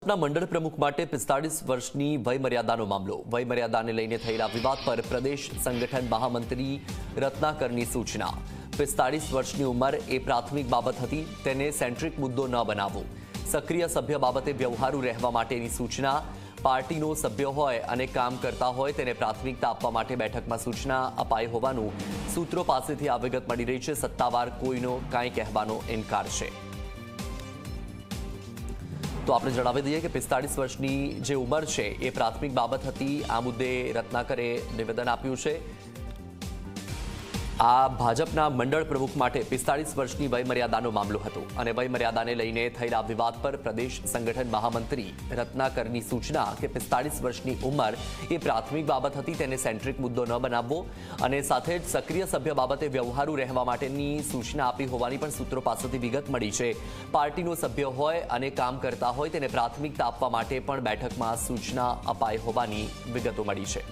ભાજપના મંડળ પ્રમુખ માટે 45 વર્ષની વયમર્યાદાનો મામલો. વયમર્યાદાને લઈને થયેલા વિવાદ પર પ્રદેશ સંગઠન મહામંત્રી રત્નાકરની સૂચના. 45 વર્ષની ઉંમર એ પ્રાથમિક બાબત હતી, તેને સેન્ટ્રિક મુદ્દો ન બનાવવો. સક્રિય સભ્ય બાબતે વ્યવહારુ રહેવા માટેની સૂચના. પાર્ટીનો સભ્ય હોય અને કામ કરતા હોય તેને પ્રાથમિકતા આપવા માટે બેઠકમાં સૂચના અપાઈ હોવાનું સૂત્રો પાસેથી આ વિગત મળી રહી છે. સત્તાવાર કોઈનો કાંઈ કહેવાનો ઇનકાર છે. તો આપણે જણાવી દઈએ કે 45 વર્ષની જે ઉંમર છે એ પ્રાથમિક બાબત હતી. આ મુદ્દે રત્નાકરે નિવેદન આપ્યું છે. આ ભાજપના મંડળ પ્રમુખ માટે 45 વર્ષની વયમર્યાદાનો મામલો હતો અને વયમર્યાદાને લઈને થયેલા વિવાદ પર પ્રદેશ સંગઠન મહામંત્રી રત્નાકરની સૂચના કે 45 વર્ષની ઉંમર એ પ્રાથમિક બાબત હતી, તેને સેન્ટ્રિક મુદ્દો ન બનાવવો અને સાથે જ સક્રિય સભ્ય બાબતે વ્યવહારુ રહેવા માટેની સૂચના આપી હોવાની પણ સૂત્રો પાસેથી વિગત મળી છે. પાર્ટીનો સભ્ય હોય અને કામ કરતા હોય તેને પ્રાથમિકતા આપવા માટે પણ બેઠકમાં સૂચના અપાઈ હોવાની વિગતો મળી છે.